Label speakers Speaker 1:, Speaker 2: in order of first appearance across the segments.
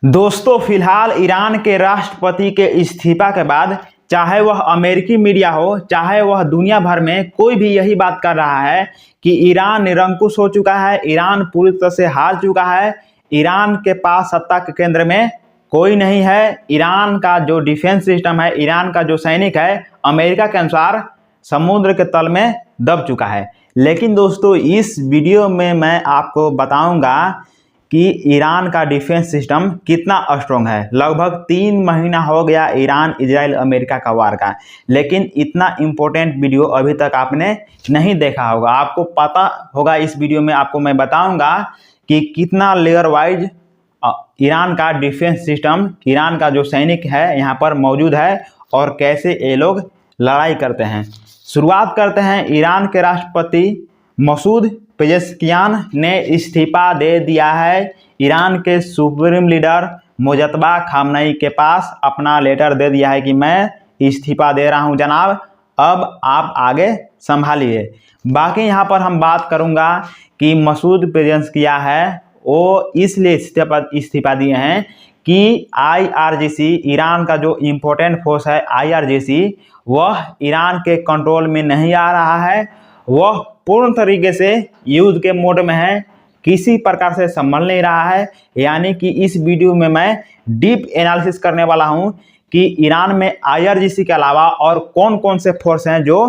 Speaker 1: दोस्तों फिलहाल ईरान के राष्ट्रपति के इस्तीफा के बाद चाहे वह अमेरिकी मीडिया हो चाहे वह दुनिया भर में कोई भी यही बात कर रहा है कि ईरान निरंकुश हो चुका है, ईरान पूरी तरह से हार चुका है, ईरान के पास सत्ता के केंद्र में कोई नहीं है, ईरान का जो डिफेंस सिस्टम है, ईरान का जो सैनिक है अमेरिका के अनुसार समुद्र के तल में दब चुका है। लेकिन दोस्तों इस वीडियो में मैं आपको बताऊंगा कि ईरान का डिफेंस सिस्टम कितना स्ट्रॉन्ग है। लगभग 3 महीना हो गया ईरान इजराइल अमेरिका का वार का, लेकिन इतना इम्पोर्टेंट वीडियो अभी तक आपने नहीं देखा होगा। आपको पता होगा इस वीडियो में आपको मैं बताऊंगा कि कितना लेयर वाइज ईरान का डिफेंस सिस्टम, ईरान का जो सैनिक है यहाँ पर मौजूद है और कैसे ये लोग लड़ाई करते हैं। शुरुआत करते हैं। ईरान के राष्ट्रपति मसूद पेजेश्कियान ने इस्तीफा दे दिया है। ईरान के सुप्रीम लीडर मुजतबा खामनेई के पास अपना लेटर दे दिया है कि मैं इस्तीफा दे रहा हूं जनाब, अब आप आगे संभालिए। बाकी यहाँ पर हम बात करूँगा कि मसूद पेजेश्कियान है वो इसलिए इस्तीफा दिए हैं कि IRGC ईरान का जो इम्पोर्टेंट फोर्स है IRGC वह ईरान के कंट्रोल में नहीं आ रहा है, वह पूर्ण तरीके से युद्ध के मोड में है, किसी प्रकार से संभल नहीं रहा है। यानी कि इस वीडियो में मैं डीप एनालिसिस करने वाला हूं कि ईरान में IRGC के अलावा और कौन कौन से फोर्स हैं जो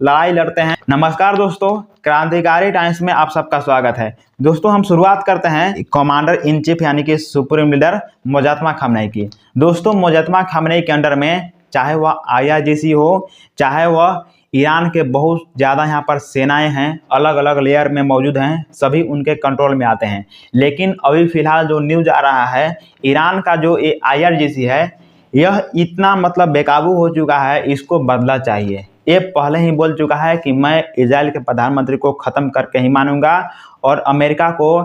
Speaker 1: लड़ाई लड़ते हैं। नमस्कार दोस्तों, क्रांतिकारी टाइम्स में आप सबका स्वागत है। दोस्तों हम शुरुआत करते हैं कमांडर इन चीफ यानी कि सुप्रीम लीडर मुजतबा खामनेई की। दोस्तों मुजतबा खामनेई के अंडर में चाहे वह IRGC हो चाहे वह ईरान के बहुत ज़्यादा यहाँ पर सेनाएं हैं, अलग अलग लेयर में मौजूद हैं, सभी उनके कंट्रोल में आते हैं। लेकिन अभी फ़िलहाल जो न्यूज़ आ रहा है ईरान का जो ये IRGC है यह इतना बेकाबू हो चुका है, इसको बदला चाहिए। ये पहले ही बोल चुका है कि मैं इजराइल के प्रधानमंत्री को ख़त्म करके ही मानूंगा और अमेरिका को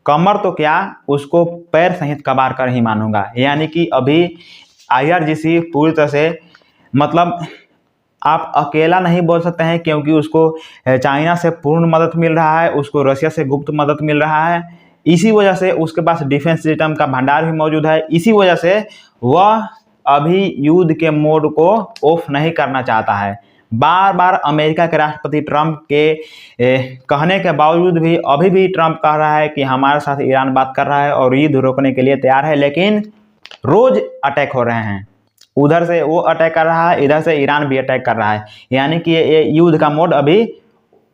Speaker 1: कमर तो क्या उसको पैर सहित कबार कर ही मानूंगा। यानी कि अभी IRGC पूरी तरह से आप अकेला नहीं बोल सकते हैं, क्योंकि उसको चाइना से पूर्ण मदद मिल रहा है, उसको रशिया से गुप्त मदद मिल रहा है। इसी वजह से उसके पास डिफेंस सिस्टम का भंडार भी मौजूद है। इसी वजह से वह अभी युद्ध के मोड को ऑफ नहीं करना चाहता है। बार बार अमेरिका के राष्ट्रपति ट्रंप के कहने के बावजूद भी अभी भी ट्रंप कह रहा है कि हमारे साथ ईरान बात कर रहा है और युद्ध रोकने के लिए तैयार है, लेकिन रोज अटैक हो रहे हैं। उधर से वो अटैक कर रहा है, इधर से ईरान भी अटैक कर रहा है। यानी कि ये युद्ध का मोड अभी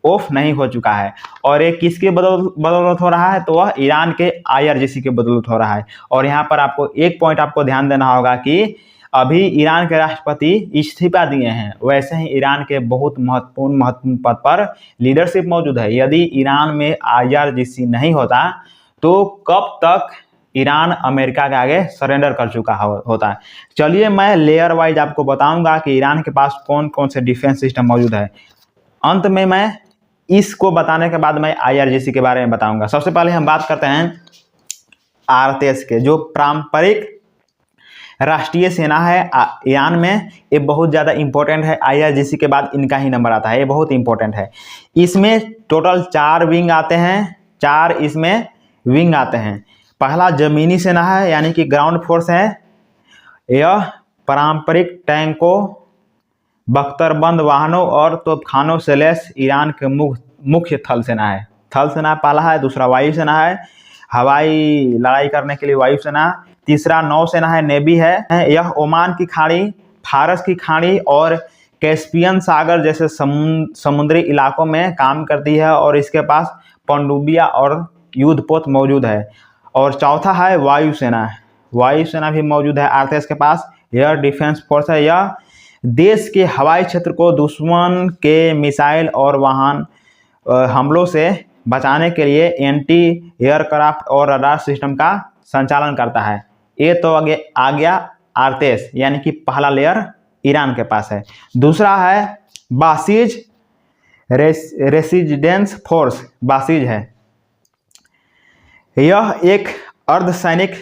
Speaker 1: ऑफ नहीं हो चुका है। और ये किसके बदौलत हो रहा है, तो वह ईरान के IRGC के बदौलत हो रहा है। और यहाँ पर आपको एक पॉइंट आपको ध्यान देना होगा कि अभी ईरान के राष्ट्रपति इस्तीफा दिए हैं, वैसे ही ईरान के बहुत महत्वपूर्ण पद पर लीडरशिप मौजूद है। यदि ईरान में IRGC नहीं होता तो कब तक ईरान अमेरिका के आगे सरेंडर कर चुका होता है। चलिए मैं लेयर वाइज आपको बताऊंगा कि ईरान के पास कौन कौन से डिफेंस सिस्टम मौजूद है। अंत में मैं इसको बताने के बाद मैं IRGC के बारे में बताऊंगा। सबसे पहले हम बात करते हैं RTS के, जो पारंपरिक राष्ट्रीय सेना है ईरान में। ये बहुत ज़्यादा इंपॉर्टेंट है, IRGC के बाद इनका ही नंबर आता है, ये बहुत इंपॉर्टेंट है। इसमें टोटल 4 विंग आते हैं, 4 इसमें विंग आते हैं। पहला जमीनी सेना है यानी कि ग्राउंड फोर्स है। यह पारंपरिक टैंकों, बख्तरबंद वाहनों और तोपखानों से लैस ईरान के मुख्य थल सेना है। थल सेना पहला है, दूसरा वायु सेना है, हवाई लड़ाई करने के लिए वायु सेना, तीसरा नौसेना है, नेवी है। यह ओमान की खाड़ी, फारस की खाड़ी और कैस्पियन सागर जैसे समुद्री इलाकों में काम करती है और इसके पास पनडुब्बियां और युद्धपोत मौजूद है। और चौथा है वायुसेना, वायुसेना भी मौजूद है RTS के पास। एयर डिफेंस फोर्स है, यह देश के हवाई क्षेत्र को दुश्मन के मिसाइल और वाहन हमलों से बचाने के लिए एंटी एयरक्राफ्ट और रडार सिस्टम का संचालन करता है। ये तो आ गया RTS यानी कि पहला लेयर ईरान के पास है। दूसरा है बासिज रेसिस्टेंस फोर्स, बासिज है। यह एक अर्धसैनिक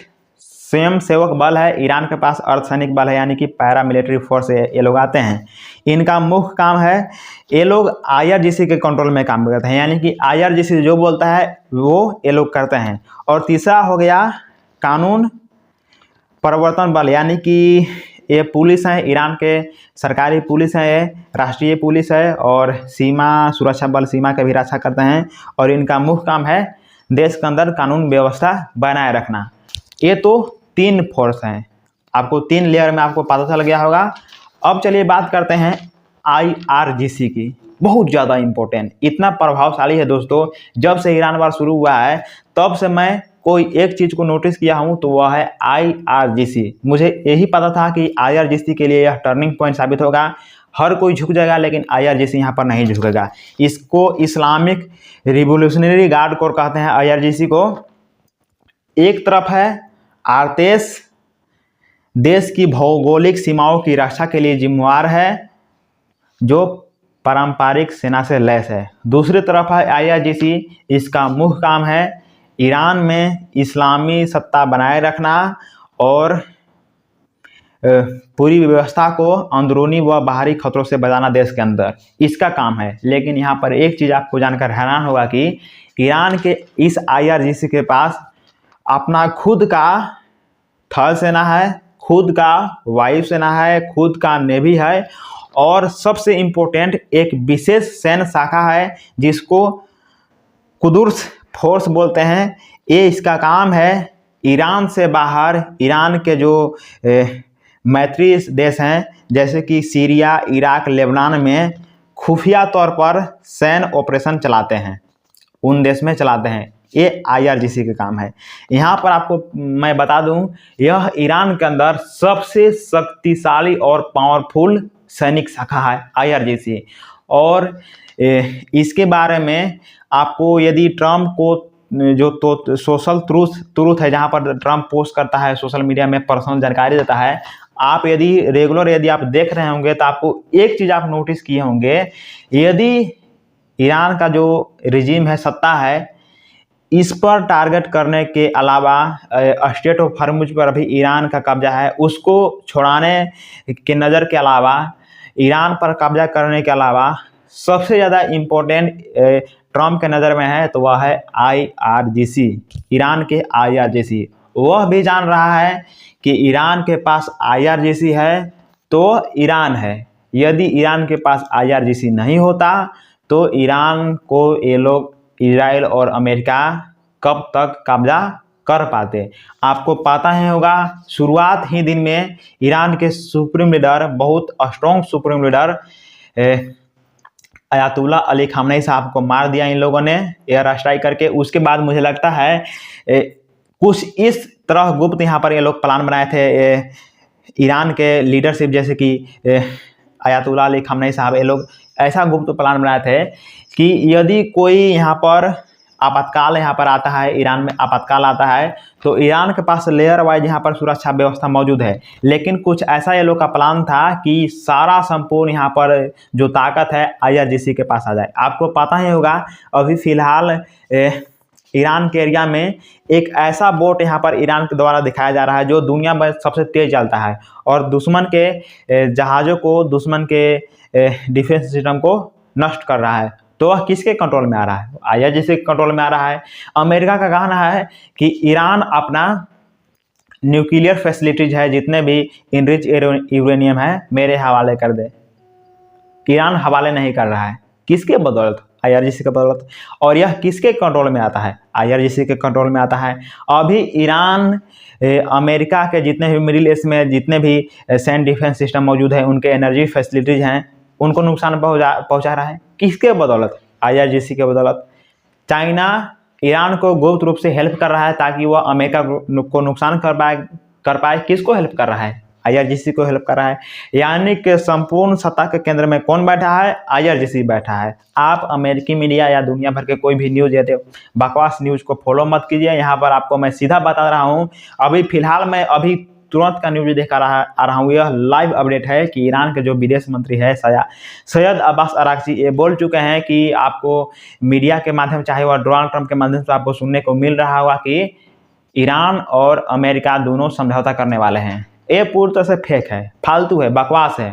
Speaker 1: स्वयंसेवक बल है। ईरान के पास अर्धसैनिक बल है यानी कि पैरामिलिट्री फोर्स ये लोग आते हैं। इनका मुख्य काम है, ये लोग IRGC के कंट्रोल में काम करते हैं, यानी कि IRGC जो बोलता है वो ये लोग करते हैं। और तीसरा हो गया कानून प्रवर्तन बल यानी कि ये पुलिस है, ईरान के सरकारी पुलिस है, ये राष्ट्रीय पुलिस है और सीमा सुरक्षा बल सीमा की भी रक्षा करते हैं और इनका मुख्य काम है देश के अंदर कानून व्यवस्था बनाए रखना। ये तो 3 फोर्स हैं, आपको 3 लेयर में आपको पता चल गया होगा। अब चलिए बात करते हैं IRGC की, बहुत ज़्यादा इम्पोर्टेंट, इतना प्रभावशाली है दोस्तों। जब से ईरान वार शुरू हुआ है तब से मैं कोई एक चीज़ को नोटिस किया हूँ तो वह है IRGC। मुझे यही पता था कि IRGC के लिए यह टर्निंग पॉइंट साबित होगा, हर कोई झुक जाएगा लेकिन IRGC यहाँ पर नहीं झुकेगा। इसको इस्लामिक रिवोल्यूशनरी गार्ड कोर कहते हैं IRGC को। एक तरफ है आरतेस, देश की भौगोलिक सीमाओं की रक्षा के लिए जिम्मेवार है, जो पारंपरिक सेना से लैस है। दूसरी तरफ है IRGC, इसका मुख्य काम है ईरान में इस्लामी सत्ता बनाए रखना और पूरी व्यवस्था को अंदरूनी व बाहरी खतरों से बचाना देश के अंदर, इसका काम है। लेकिन यहाँ पर एक चीज़ आपको जानकर हैरान होगा कि ईरान के इस IRGC के पास अपना खुद का थल सेना है, खुद का वायु सेना है, खुद का नेवी है और सबसे इम्पोर्टेंट एक विशेष सैन्य शाखा है जिसको कुदुस फोर्स बोलते हैं। ये इसका काम है ईरान से बाहर, ईरान के जो मैत्री देश हैं जैसे कि सीरिया, इराक, लेबनान में खुफिया तौर पर सैन्य ऑपरेशन चलाते हैं, उन देश में चलाते हैं। ये IRGC का काम है। यहाँ पर आपको मैं बता दूं, यह ईरान के अंदर सबसे शक्तिशाली और पावरफुल सैनिक शाखा है IRGC। और इसके बारे में आपको यदि ट्रम्प को जो तो सोशल ट्रूथ है, जहाँ पर ट्रम्प पोस्ट करता है सोशल मीडिया में, पर्सनल जानकारी देता है, आप यदि रेगुलर यदि आप देख रहे होंगे तो आपको एक चीज़ आप नोटिस किए होंगे, यदि ईरान का जो रिजीम है, सत्ता है, इस पर टारगेट करने के अलावा स्टेट ऑफ हॉर्मुज पर भी ईरान का कब्जा है, उसको छुड़ाने के नज़र के अलावा, ईरान पर कब्जा करने के अलावा सबसे ज़्यादा इम्पोर्टेंट ट्रम्प के नज़र में है तो वह है IRGC, ईरान के IRGC। वह भी जान रहा है कि ईरान के पास IRGC है तो ईरान है, यदि ईरान के पास IRGC नहीं होता तो ईरान को ये लोग इजराइल और अमेरिका कब तक कब्जा कर पाते। आपको पता ही होगा, शुरुआत ही दिन में ईरान के सुप्रीम लीडर, बहुत strong supreme leader Ayatollah Ali Khamenei साहब को मार दिया इन लोगों ने एयर स्ट्राइक करके। उसके बाद मुझे लगता है कुछ इस तरह गुप्त यहाँ पर ये लोग प्लान बनाए थे, ईरान के लीडरशिप जैसे कि अयातुल्ला अली खामनेई साहब, ये लोग ऐसा गुप्त प्लान बनाए थे कि यदि कोई यहाँ पर आपातकाल यहाँ पर आता है, ईरान में आपातकाल आता है तो ईरान के पास लेयर वाइज यहाँ पर सुरक्षा व्यवस्था मौजूद है। लेकिन कुछ ऐसा ये लोग का प्लान था कि सारा संपूर्ण यहाँ पर जो ताकत है IRGC के पास आ जाए। आपको पता ही होगा अभी फ़िलहाल ईरान के एरिया में एक ऐसा बोट यहाँ पर ईरान के द्वारा दिखाया जा रहा है जो दुनिया में सबसे तेज़ चलता है और दुश्मन के जहाज़ों को, दुश्मन के डिफेंस सिस्टम को नष्ट कर रहा है। तो वह किसके कंट्रोल में आ रहा है? IRGC के कंट्रोल में आ रहा है। अमेरिका का कहना है कि ईरान अपना न्यूक्लियर फैसिलिटीज है, जितने भी इनरिच यूरेनियम है, मेरे हवाले कर दे। ईरान हवाले नहीं कर रहा है, किसके बदौलत? IRGC के बदौलत। और यह किसके कंट्रोल में आता है? IRGC के कंट्रोल में आता है। अभी ईरान अमेरिका के जितने भी मिडिल ईस्ट में जितने भी सैन्य डिफेंस सिस्टम मौजूद है, उनके एनर्जी फैसिलिटीज हैं, उनको नुकसान पहुंचा रहा है। किसके बदौलत? IRGC के बदौलत। चाइना ईरान को गुप्त रूप से हेल्प कर रहा है ताकि वह अमेरिका को नुकसान कर पाए। किसको हेल्प कर रहा है? IRGC को हेल्प कर रहा है। यानी कि संपूर्ण सत्ता के केंद्र में कौन बैठा है? IRGC बैठा है। आप अमेरिकी मीडिया या दुनिया भर के कोई भी न्यूज़ या बकवास न्यूज़ को फॉलो मत कीजिए। यहाँ पर आपको मैं सीधा बता रहा हूँ। अभी फिलहाल मैं तुरंत का न्यूज़ देखा आ रहा हूँ। यह लाइव अपडेट है कि ईरान के जो विदेश मंत्री है सैयद अब्बास अरागची, ये बोल चुके हैं कि आपको मीडिया के माध्यम, चाहे वह डोनाल्ड ट्रंप के माध्यम से आपको सुनने को मिल रहा होगा कि ईरान और अमेरिका दोनों समझौता करने वाले हैं। ये पूरी तरह से फेक है, फालतू है, बकवास है।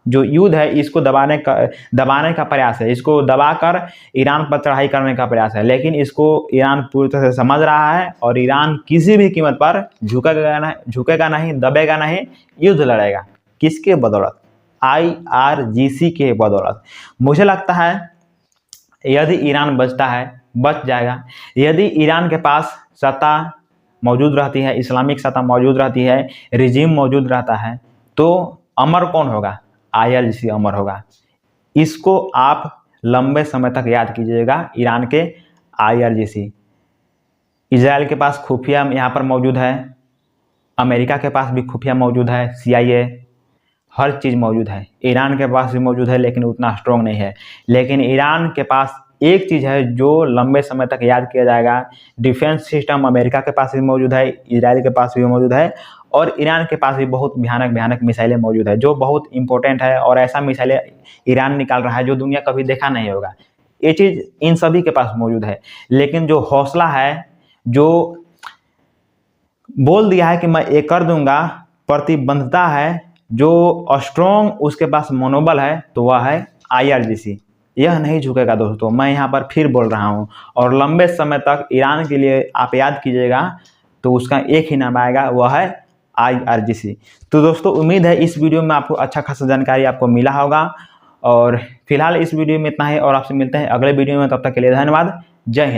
Speaker 1: जो युद्ध है इसको दबाने का प्रयास है, इसको दबाकर ईरान पर चढ़ाई करने का प्रयास है। लेकिन इसको ईरान पूरी तरह से समझ रहा है और ईरान किसी भी कीमत पर झुकेगा नहीं, दबेगा नहीं, युद्ध लड़ेगा। किसके बदौलत? IRGC के बदौलत। मुझे लगता है यदि ईरान बचता है, बच जाएगा। यदि ईरान के पास सत्ता मौजूद रहती है, इस्लामिक सत्ता मौजूद रहती है, रिजीम मौजूद रहता है, तो अमर कौन होगा? IRGC अमर होगा। इसको आप लंबे समय तक याद कीजिएगा, ईरान के IRGC। इजराइल के पास खुफिया यहाँ पर मौजूद है, अमेरिका के पास भी खुफिया मौजूद है, CIA, हर चीज़ मौजूद है। ईरान के पास भी मौजूद है लेकिन उतना स्ट्रॉन्ग नहीं है। लेकिन ईरान के पास एक चीज़ है जो लंबे समय तक याद किया जाएगा, डिफेंस सिस्टम अमेरिका के पास भी मौजूद है, इजराइल के पास भी मौजूद है, और ईरान के पास भी बहुत भयानक मिसाइलें मौजूद है जो बहुत इंपॉर्टेंट है। और ऐसा मिसाइलें ईरान निकाल रहा है जो दुनिया कभी देखा नहीं होगा। ये चीज़ इन सभी के पास मौजूद है। लेकिन जो हौसला है, जो बोल दिया है कि मैं ये कर दूंगा, प्रतिबद्धता है, जो स्ट्रॉन्ग उसके पास मनोबल है, तो वह है IRGC। यह नहीं झुकेगा दोस्तों, मैं यहाँ पर फिर बोल रहा हूँ। और लंबे समय तक ईरान के लिए आप याद कीजिएगा तो उसका एक ही नाम आएगा, वह है IRGC। तो दोस्तों उम्मीद है इस वीडियो में आपको अच्छा खासा जानकारी आपको मिला होगा। और फिलहाल इस वीडियो में इतना ही, और आपसे मिलते हैं अगले वीडियो में। तब तक के लिए धन्यवाद। जय हिंद।